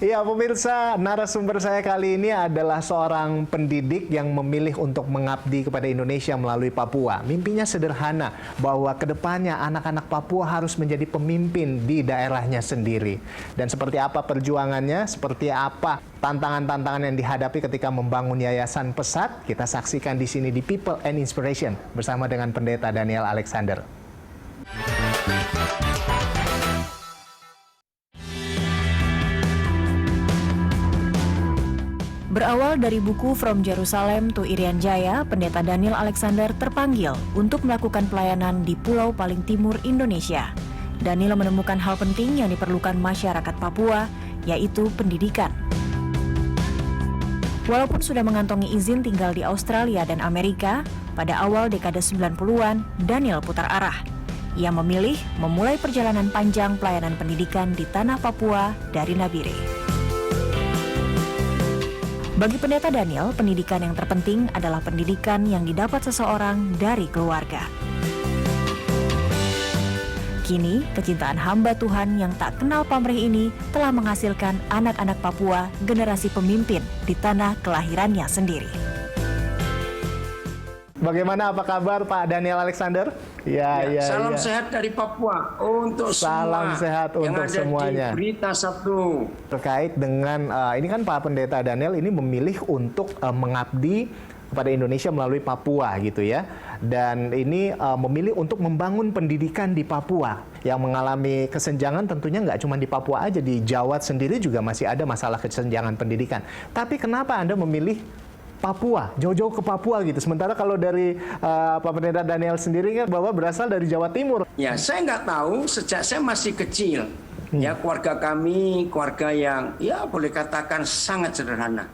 Iya, pemirsa, narasumber saya kali ini adalah seorang pendidik yang memilih untuk mengabdi kepada Indonesia melalui Papua. Mimpinya sederhana, bahwa kedepannya anak-anak Papua harus menjadi pemimpin di daerahnya sendiri. Dan seperti apa perjuangannya, seperti apa tantangan-tantangan yang dihadapi ketika membangun Yayasan Pesat, kita saksikan di sini di People and Inspiration bersama dengan Pendeta Daniel Alexander. Berawal dari buku From Jerusalem to Irian Jaya, Pendeta Daniel Alexander terpanggil untuk melakukan pelayanan di pulau paling timur Indonesia. Daniel menemukan hal penting yang diperlukan masyarakat Papua, yaitu pendidikan. Walaupun sudah mengantongi izin tinggal di Australia dan Amerika, pada awal dekade 90-an, Daniel putar arah. Ia memilih memulai perjalanan panjang pelayanan pendidikan di tanah Papua dari Nabire. Bagi Pendeta Daniel, pendidikan yang terpenting adalah pendidikan yang didapat seseorang dari keluarga. Kini, kecintaan hamba Tuhan yang tak kenal pamrih ini telah menghasilkan anak-anak Papua generasi pemimpin di tanah kelahirannya sendiri. Bagaimana, apa kabar Pak Daniel Alexander? Salam sehat dari Papua untuk salam semua sehat yang untuk ada semuanya. di Berita Sabtu. Terkait dengan ini kan Pak Pendeta Daniel ini memilih untuk mengabdi kepada Indonesia melalui Papua gitu ya. Dan ini memilih untuk membangun pendidikan di Papua yang mengalami kesenjangan, tentunya nggak cuma di Papua aja, di Jawa sendiri juga masih ada masalah kesenjangan pendidikan. Tapi kenapa Anda memilih Papua, jauh-jauh ke Papua gitu? Sementara kalau dari Pak Pendeta Daniel sendiri kan bahwa berasal dari Jawa Timur. Ya, saya nggak tahu sejak saya masih kecil. Ya, keluarga kami, keluarga yang ya boleh katakan sangat sederhana.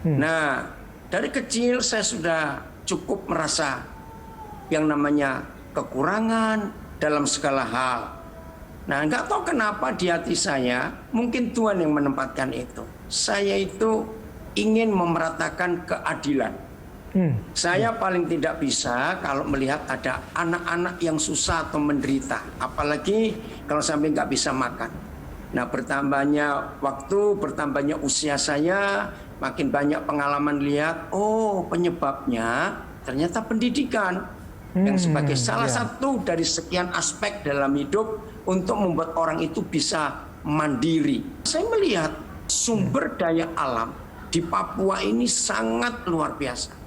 Nah, dari kecil saya sudah cukup merasa yang namanya kekurangan dalam segala hal. Nah, nggak tahu kenapa di hati saya, mungkin Tuhan yang menempatkan itu. Saya itu ingin memeratakan keadilan. Saya paling tidak bisa kalau melihat ada anak-anak yang susah atau menderita, apalagi kalau sampai nggak bisa makan. Nah, bertambahnya waktu, bertambahnya usia saya, makin banyak pengalaman lihat, oh penyebabnya ternyata pendidikan yang sebagai salah satu dari sekian aspek dalam hidup untuk membuat orang itu bisa mandiri. Saya melihat sumber daya alam di Papua ini sangat luar biasa.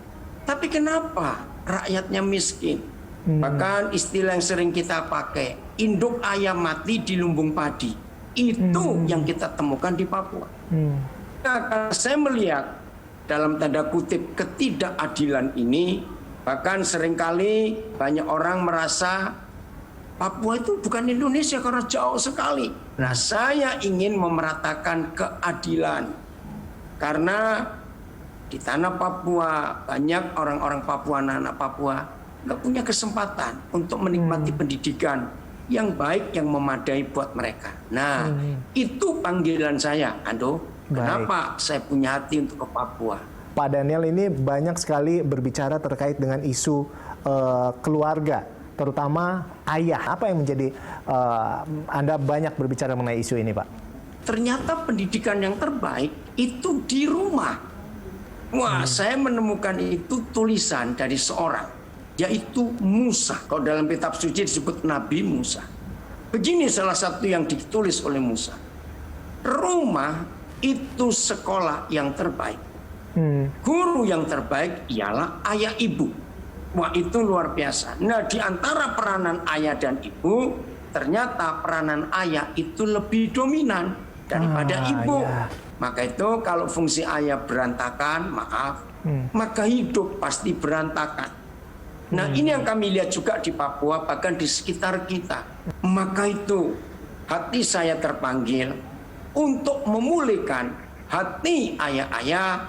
Tapi kenapa rakyatnya miskin? Bahkan istilah yang sering kita pakai, induk ayam mati di lumbung padi. Itu yang kita temukan di Papua. Nah, saya melihat dalam tanda kutip ketidakadilan ini, bahkan seringkali banyak orang merasa Papua itu bukan Indonesia karena jauh sekali. Nah, saya ingin memeratakan keadilan. Karena di tanah Papua banyak orang-orang Papua, anak-anak Papua nggak punya kesempatan untuk menikmati pendidikan yang baik, yang memadai buat mereka. Nah, itu panggilan saya, Ando. Kenapa saya punya hati untuk ke Papua? Pak Daniel ini banyak sekali berbicara terkait dengan isu keluarga, terutama ayah. Apa yang menjadi Anda banyak berbicara mengenai isu ini, Pak? Ternyata pendidikan yang terbaik itu di rumah. Wah, saya menemukan itu tulisan dari seorang, yaitu Musa. Kalau dalam kitab suci disebut Nabi Musa. Begini salah satu yang ditulis oleh Musa. Rumah itu sekolah yang terbaik. Guru yang terbaik ialah ayah ibu. Wah, itu luar biasa. Nah, di antara peranan ayah dan ibu, ternyata peranan ayah itu lebih dominan daripada ibu. Ya. Maka itu kalau fungsi ayah berantakan, maaf, maka hidup pasti berantakan. Nah, ini yang kami lihat juga di Papua, bahkan di sekitar kita. Maka itu hati saya terpanggil untuk memulihkan hati ayah-ayah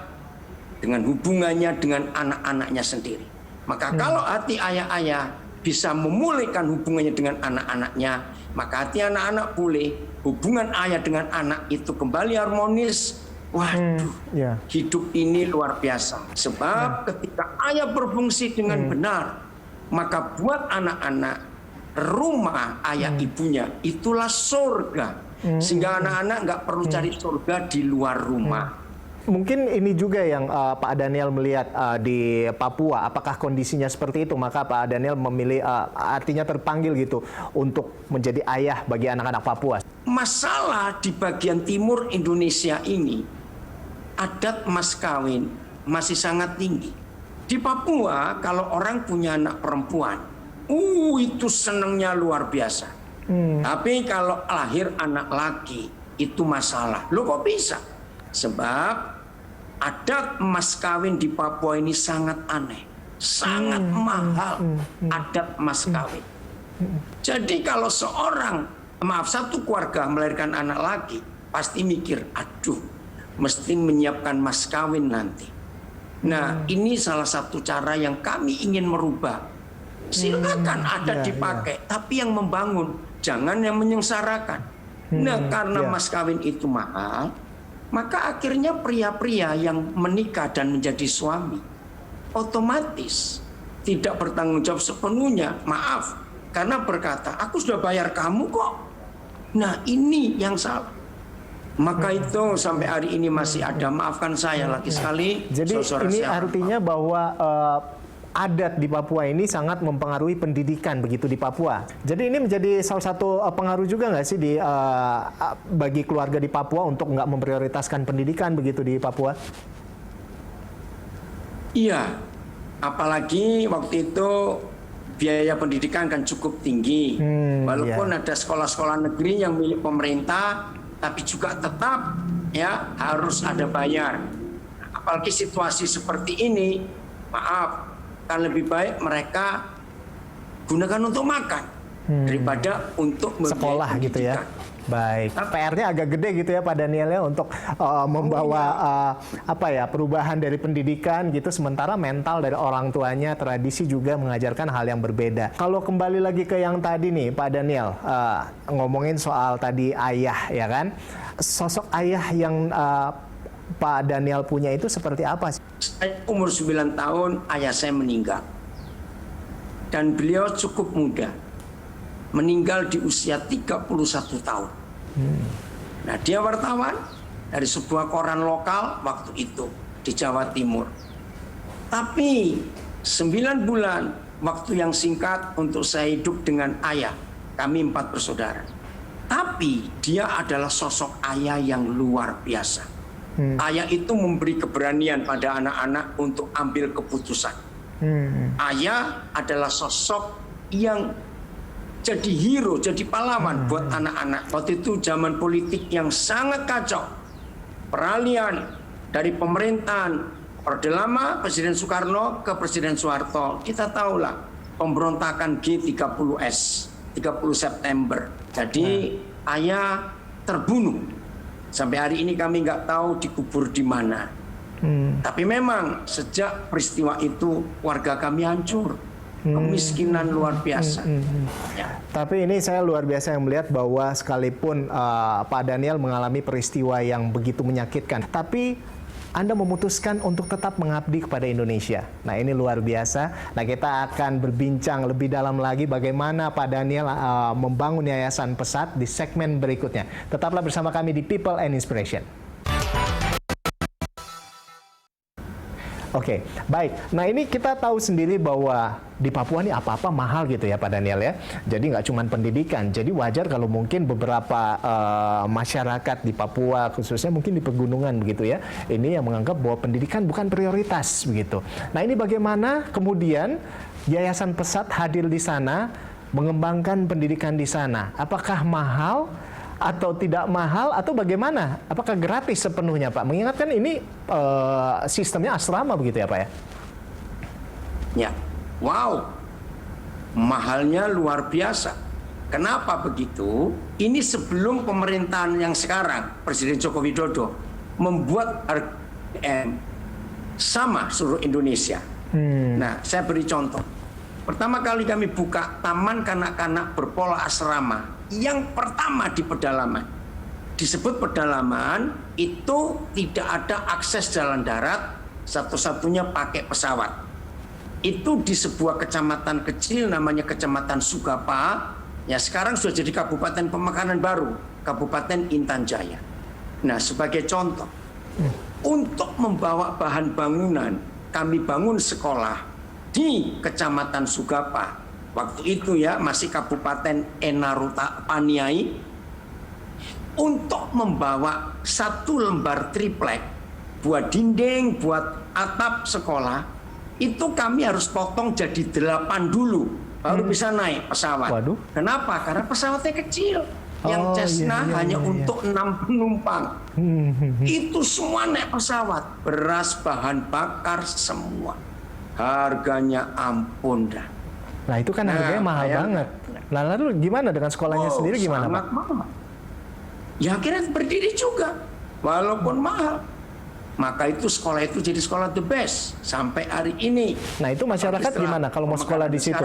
dengan hubungannya dengan anak-anaknya sendiri. Maka kalau hati ayah-ayah bisa memulihkan hubungannya dengan anak-anaknya, maka hati anak-anak pulih, hubungan ayah dengan anak itu kembali harmonis. Waduh, hidup ini luar biasa. Sebab ketika ayah berfungsi dengan benar, maka buat anak-anak rumah ayah ibunya itulah surga. Sehingga anak-anak nggak perlu cari surga di luar rumah. Mungkin ini juga yang Pak Daniel melihat di Papua. Apakah kondisinya seperti itu? Maka Pak Daniel memilih, artinya terpanggil gitu, untuk menjadi ayah bagi anak-anak Papua. Masalah di bagian timur Indonesia ini, adat mas kawin masih sangat tinggi. Di Papua, kalau orang punya anak perempuan, itu senangnya luar biasa. Tapi kalau lahir anak laki, itu masalah. Loh kok bisa? Sebab adat mas kawin di Papua ini sangat aneh, sangat mahal adat mas kawin. Jadi kalau satu keluarga melahirkan anak laki, pasti mikir, aduh, mesti menyiapkan mas kawin nanti. Nah, ini salah satu cara yang kami ingin merubah. Silakan adat dipakai, tapi yang membangun, jangan yang menyengsarakan. Nah, karena mas kawin itu mahal, maka akhirnya pria-pria yang menikah dan menjadi suami otomatis tidak bertanggung jawab sepenuhnya, maaf, karena berkata, aku sudah bayar kamu kok. Nah, ini yang salah. Maka itu sampai hari ini masih ada, maafkan saya lagi sekali. Jadi ini artinya bahwa adat di Papua ini sangat mempengaruhi pendidikan begitu di Papua. Jadi ini menjadi salah satu pengaruh juga nggak sih bagi keluarga di Papua untuk nggak memprioritaskan pendidikan begitu di Papua? Iya, apalagi waktu itu biaya pendidikan kan cukup tinggi. Walaupun ada sekolah-sekolah negeri yang milik pemerintah, tapi juga tetap ya harus ada bayar. Apalagi situasi seperti ini, maaf, kan lebih baik mereka gunakan untuk makan daripada untuk sekolah gitu ya. Baik, PR-nya agak gede gitu ya Pak Daniel ya, untuk membawa perubahan dari pendidikan gitu, sementara mental dari orang tuanya, tradisi juga mengajarkan hal yang berbeda. Kalau kembali lagi ke yang tadi nih Pak Daniel, ngomongin soal tadi ayah ya kan, sosok ayah yang Pak Daniel punya itu seperti apa sih? Saya umur 9 tahun, ayah saya meninggal. Dan beliau cukup muda. Meninggal di usia 31 tahun. Nah, dia wartawan dari sebuah koran lokal waktu itu di Jawa Timur. Tapi 9 bulan waktu yang singkat untuk saya hidup dengan ayah. Kami 4 bersaudara. Tapi dia adalah sosok ayah yang luar biasa. Ayah itu memberi keberanian pada anak-anak untuk ambil keputusan. Ayah adalah sosok yang jadi hero, jadi pahlawan buat anak-anak. Waktu itu zaman politik yang sangat kacau. Peralihan dari pemerintahan Orde Lama, Presiden Soekarno ke Presiden Soeharto. Kita tahulah pemberontakan G30S, 30 September. Jadi ayah terbunuh. Sampai hari ini kami nggak tahu dikubur di mana. Tapi memang sejak peristiwa itu warga kami hancur. Kemiskinan luar biasa. Ya. Tapi ini saya luar biasa yang melihat bahwa sekalipun Pak Daniel mengalami peristiwa yang begitu menyakitkan, tapi Anda memutuskan untuk tetap mengabdi kepada Indonesia. Nah, ini luar biasa. Nah, kita akan berbincang lebih dalam lagi bagaimana Pak Daniel membangun Yayasan Pesat di segmen berikutnya. Tetaplah bersama kami di People and Inspiration. Oke, baik. Nah, ini kita tahu sendiri bahwa di Papua ini apa-apa mahal gitu ya Pak Daniel ya. Jadi nggak cuma pendidikan. Jadi wajar kalau mungkin beberapa masyarakat di Papua, khususnya mungkin di pegunungan begitu ya, ini yang menganggap bahwa pendidikan bukan prioritas begitu. Nah, ini bagaimana kemudian Yayasan Pesat hadir di sana, mengembangkan pendidikan di sana. Apakah mahal atau tidak mahal atau bagaimana? Apakah gratis sepenuhnya Pak? Mengingatkan ini sistemnya asrama begitu ya Pak ya? Ya, wow, mahalnya luar biasa. Kenapa begitu? Ini sebelum pemerintahan yang sekarang, Presiden Joko Widodo membuat RPM sama seluruh Indonesia. Nah, saya beri contoh. Pertama kali kami buka taman kanak-kanak berpola asrama yang pertama di pedalaman. Disebut pedalaman itu tidak ada akses jalan darat, satu-satunya pakai pesawat. Itu di sebuah kecamatan kecil namanya Kecamatan Sugapa, ya sekarang sudah jadi Kabupaten Pemekanan baru. Kabupaten Intan Jaya. Nah, sebagai contoh, untuk membawa bahan bangunan, kami bangun sekolah di Kecamatan Sugapa. Waktu itu ya masih Kabupaten Enaruta Paniai. Untuk membawa 1 lembar triplek buat dinding, buat atap sekolah, itu kami harus potong jadi 8 dulu, baru bisa naik pesawat. Waduh. Kenapa? Karena pesawatnya kecil. Yang Cessna hanya untuk 6 penumpang. Itu semua naik pesawat. Beras, bahan bakar, semua. Harganya ampun dah. Nah itu kan harganya mahal banget. Nah lalu gimana dengan sekolahnya sendiri gimana Pak? Sangat mahal. Ya akhirnya berdiri juga, walaupun mahal. Maka itu sekolah itu jadi sekolah the best sampai hari ini. Nah itu masyarakat gimana kalau mau sekolah di situ?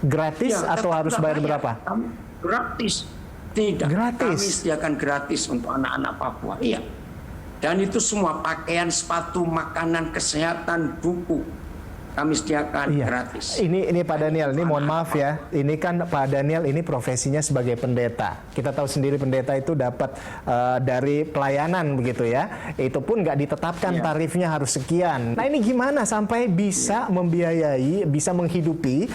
Gratis Ya, atau harus bayar berapa? Gratis. Tidak. Gratis. Kami sediakan gratis untuk anak-anak Papua. Iya. Dan itu semua pakaian, sepatu, makanan, kesehatan, buku. Kami sediakan gratis. Ini Pak Daniel, ini mohon maaf ya. Ini kan Pak Daniel ini profesinya sebagai pendeta. Kita tahu sendiri pendeta itu dapat dari pelayanan begitu ya. Itu pun nggak ditetapkan tarifnya harus sekian. Nah ini gimana sampai bisa membiayai, bisa menghidupi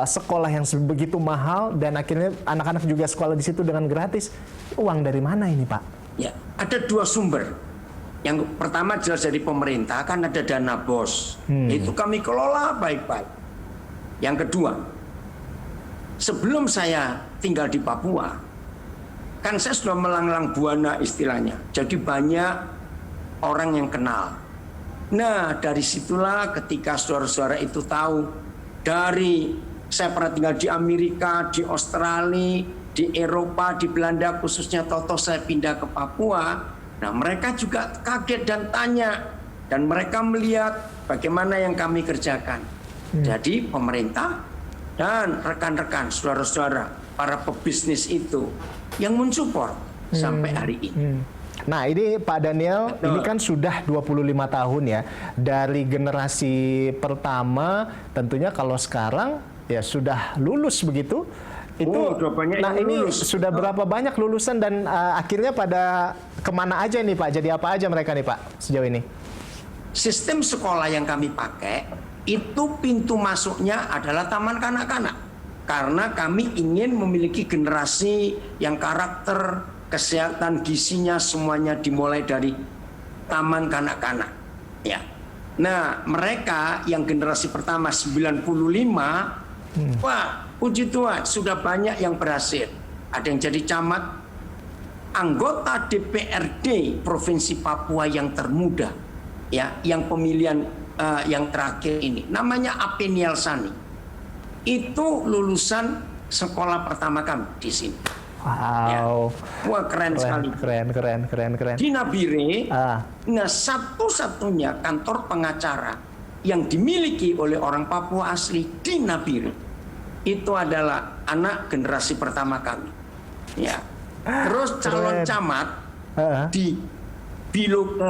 sekolah yang begitu mahal dan akhirnya anak-anak juga sekolah di situ dengan gratis. Uang dari mana ini Pak? Ya, ada 2 sumber. Yang pertama jelas dari pemerintah, kan ada dana BOS. Itu kami kelola baik-baik. Yang kedua, sebelum saya tinggal di Papua, kan saya sudah melanglang buana istilahnya. Jadi banyak orang yang kenal. Nah, dari situlah ketika saudara-saudara itu tahu, dari saya pernah tinggal di Amerika, di Australia, di Eropa, di Belanda, khususnya toto saya pindah ke Papua. Nah, mereka juga kaget dan tanya, dan mereka melihat bagaimana yang kami kerjakan. Jadi pemerintah dan rekan-rekan, saudara-saudara, para pebisnis itu yang mensupport sampai hari ini. Nah ini Pak Daniel, ini kan sudah 25 tahun ya, dari generasi pertama, tentunya kalau sekarang ya sudah lulus begitu. Itu nah ini lulus. Sudah berapa banyak lulusan dan akhirnya pada kemana aja nih Pak? Jadi apa aja mereka nih Pak sejauh ini? Sistem sekolah yang kami pakai itu pintu masuknya adalah taman kanak-kanak, karena kami ingin memiliki generasi yang karakter, kesehatan, gizinya semuanya dimulai dari taman kanak-kanak. Ya. Nah mereka yang generasi pertama 95, wah puji Tuhan, sudah banyak yang berhasil. Ada yang jadi camat, anggota DPRD Provinsi Papua yang termuda, ya, yang pemilihan yang terakhir ini, namanya Apeniel Sani. Itu lulusan sekolah pertama kami di sini. Wow. Ya. Wah keren sekali. Keren. Di Nabire, nah satu-satunya kantor pengacara yang dimiliki oleh orang Papua asli di Nabire. Itu adalah anak generasi pertama kami. Ya. Terus calon camat di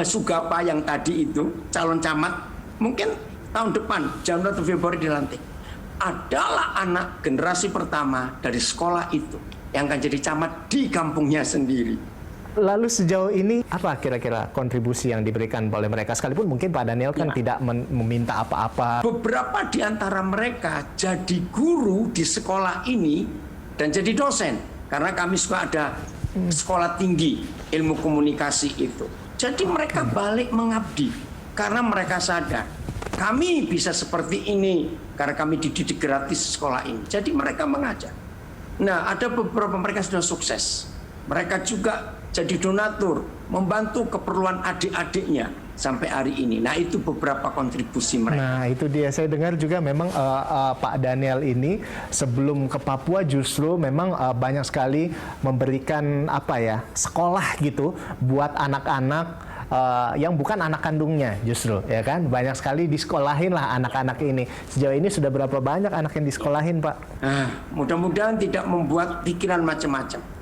Sugapa yang tadi itu, calon camat mungkin tahun depan Januari atau Februari dilantik. Adalah anak generasi pertama dari sekolah itu yang akan jadi camat di kampungnya sendiri. Lalu sejauh ini apa kira-kira kontribusi yang diberikan oleh mereka? Sekalipun mungkin Pak Daniel kan tidak meminta apa-apa. Beberapa di antara mereka jadi guru di sekolah ini dan jadi dosen. Karena kami suka ada sekolah tinggi ilmu komunikasi itu. Jadi mereka balik mengabdi karena mereka sadar kami bisa seperti ini karena kami dididik gratis di sekolah ini. Jadi mereka mengajar. Nah, ada beberapa mereka sudah sukses. Mereka juga jadi donatur, membantu keperluan adik-adiknya sampai hari ini. Nah, itu beberapa kontribusi mereka. Nah, itu dia. Saya dengar juga memang Pak Daniel ini sebelum ke Papua justru memang banyak sekali memberikan sekolah gitu buat anak-anak yang bukan anak kandungnya justru, ya kan? Banyak sekali disekolahin lah anak-anak ini. Sejauh ini sudah berapa banyak anak yang disekolahin, Pak? Mudah-mudahan tidak membuat pikiran macam-macam.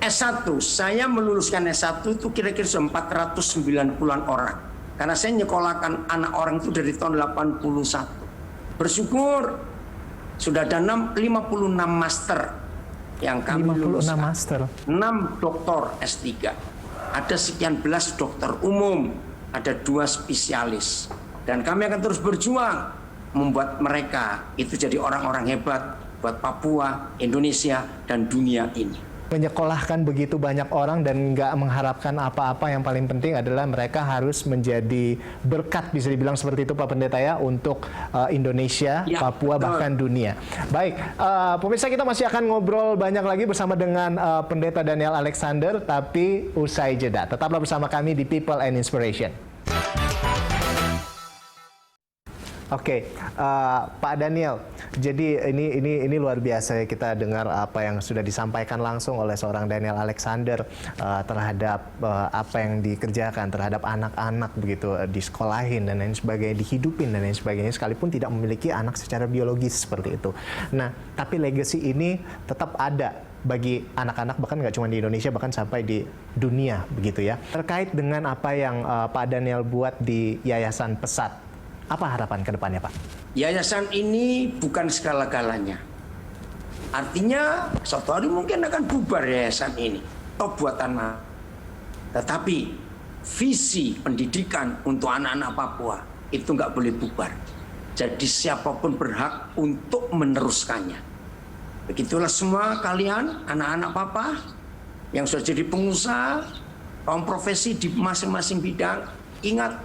S1, saya meluluskan S1 itu kira-kira 490-an orang. Karena saya nyekolahkan anak orang itu dari tahun 81. Bersyukur sudah ada 56 master yang kami 56 luluskan. master. 6 doktor S3. Ada sekian belas dokter umum, ada 2 spesialis. Dan kami akan terus berjuang membuat mereka itu jadi orang-orang hebat buat Papua, Indonesia, dan dunia ini. Menyekolahkan begitu banyak orang dan nggak mengharapkan apa-apa, yang paling penting adalah mereka harus menjadi berkat, bisa dibilang seperti itu Pak Pendeta ya, untuk Indonesia, Ya, Papua, betul. bahkan dunia. Baik, pemirsa, kita masih akan ngobrol banyak lagi bersama dengan Pendeta Daniel Alexander, tapi usai jeda. Tetaplah bersama kami di People and Inspiration. Oke, Pak Daniel, jadi ini luar biasa ya, kita dengar apa yang sudah disampaikan langsung oleh seorang Daniel Alexander terhadap apa yang dikerjakan terhadap anak-anak begitu, disekolahin dan lain sebagainya, dihidupin dan lain sebagainya, sekalipun tidak memiliki anak secara biologis seperti itu. Nah, tapi legacy ini tetap ada bagi anak-anak, bahkan nggak cuma di Indonesia, bahkan sampai di dunia begitu ya. Terkait dengan apa yang Pak Daniel buat di Yayasan Pesat, apa harapan ke depannya, Pak? Yayasan ini bukan segala-galanya. Artinya suatu hari mungkin akan bubar yayasan ini. Toh buatan mana? Tetapi visi pendidikan untuk anak-anak Papua itu nggak boleh bubar. Jadi siapapun berhak untuk meneruskannya. Begitulah semua kalian, anak-anak Papa yang sudah jadi pengusaha, kaum profesi di masing-masing bidang, ingat,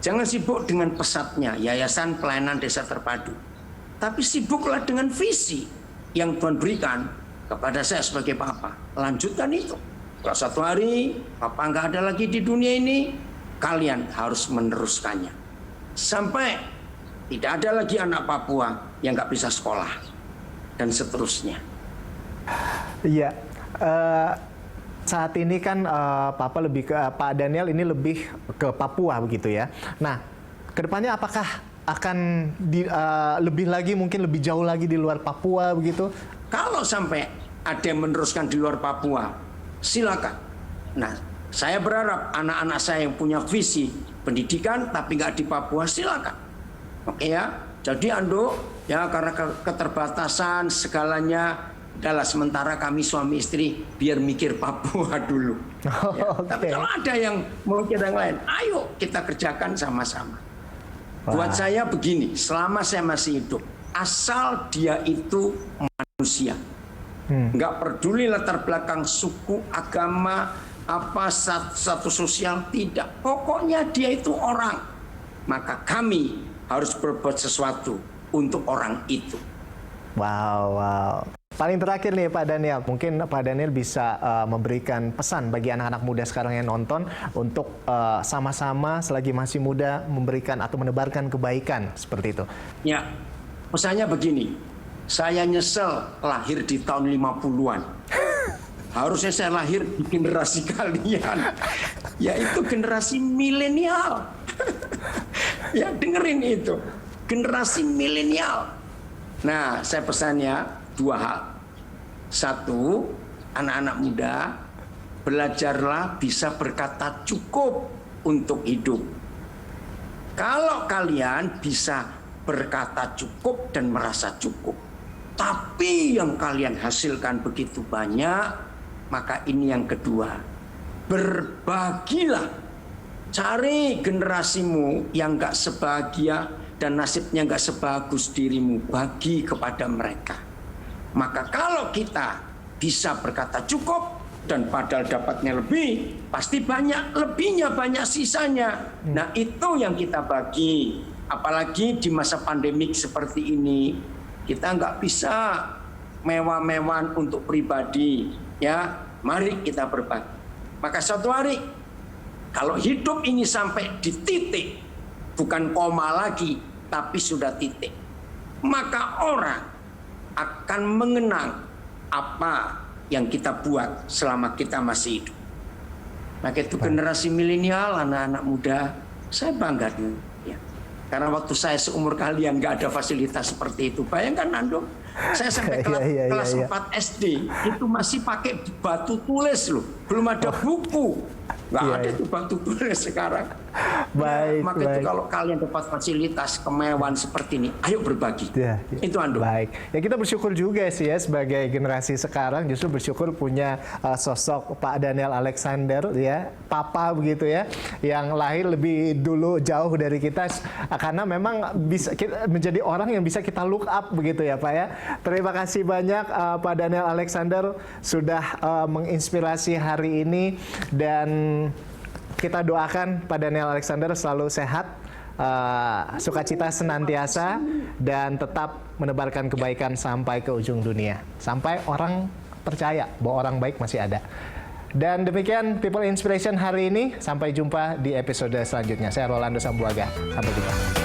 jangan sibuk dengan pesatnya, Yayasan Pelayanan Desa Terpadu. Tapi sibuklah dengan visi yang Tuhan berikan kepada saya sebagai Papa. Lanjutkan itu. Kalau suatu hari Papa nggak ada lagi di dunia ini, kalian harus meneruskannya. Sampai tidak ada lagi anak Papua yang nggak bisa sekolah. Dan seterusnya. Iya. Saat ini kan Papa lebih ke Pak Daniel ini lebih ke Papua begitu ya. Nah, kedepannya apakah akan lebih lagi, mungkin lebih jauh lagi di luar Papua begitu? Kalau sampai ada yang meneruskan di luar Papua, silakan. Nah, saya berharap anak-anak saya yang punya visi pendidikan tapi nggak di Papua, silakan. Oke ya. Jadi Ando, ya karena keterbatasan segalanya, adalah sementara kami suami istri biar mikir Papua dulu. Ya. Tapi kalau ada yang mau mikir yang lain, ayo kita kerjakan sama-sama. Buat saya begini, selama saya masih hidup, asal dia itu manusia, nggak peduli latar belakang suku, agama, apa status sosial, tidak. Pokoknya dia itu orang. Maka kami harus berbuat sesuatu untuk orang itu. Wow. Paling terakhir nih Pak Daniel, mungkin Pak Daniel bisa memberikan pesan bagi anak-anak muda sekarang yang nonton untuk sama-sama selagi masih muda memberikan atau menebarkan kebaikan seperti itu. Ya, pesannya begini, saya nyesel lahir di tahun 50-an. Harusnya saya lahir di generasi kalian, yaitu generasi milenial. Ya, dengerin itu, generasi milenial. Nah, saya pesannya 2 hal. 1, anak-anak muda, belajarlah bisa berkata cukup untuk hidup. Kalau kalian bisa berkata cukup dan merasa cukup, tapi yang kalian hasilkan begitu banyak, maka ini yang kedua. Berbagilah. Cari generasimu yang gak sebahagia dan nasibnya gak sebagus dirimu, bagi kepada mereka. Maka kalau kita bisa berkata cukup dan padahal dapatnya lebih, pasti banyak lebihnya, banyak sisanya. Nah, itu yang kita bagi. Apalagi di masa pandemik seperti ini, kita nggak bisa mewah-mewahan untuk pribadi. Ya, mari kita berbagi. Maka suatu hari, kalau hidup ini sampai di titik, bukan koma lagi, tapi sudah titik, maka orang akan mengenang apa yang kita buat selama kita masih hidup. Maka itu generasi milenial, anak-anak muda, saya bangga dulu. Ya. Karena waktu saya seumur kalian nggak ada fasilitas seperti itu. Bayangkan Ando, saya sampai kelas 4 SD itu masih pakai batu tulis loh, belum ada buku, nggak ada tuh batu tulis sekarang. Baik, Maka baik. itu kalau kalian dapat fasilitas kemewahan seperti ini, ayo berbagi. Ya, Itu Ando. Baik. Ya kita bersyukur juga sih ya sebagai generasi sekarang justru bersyukur punya sosok Pak Daniel Alexander ya, papa begitu ya, yang lahir lebih dulu jauh dari kita karena memang bisa menjadi orang yang bisa kita look up begitu ya Pak ya. Terima kasih banyak Pak Daniel Alexander sudah menginspirasi hari ini dan kita doakan Pak Daniel Alexander selalu sehat, sukacita senantiasa, dan tetap menebarkan kebaikan sampai ke ujung dunia. Sampai orang percaya bahwa orang baik masih ada. Dan demikian People Inspiration hari ini. Sampai jumpa di episode selanjutnya. Saya Rolando Sambuaga. Sampai jumpa.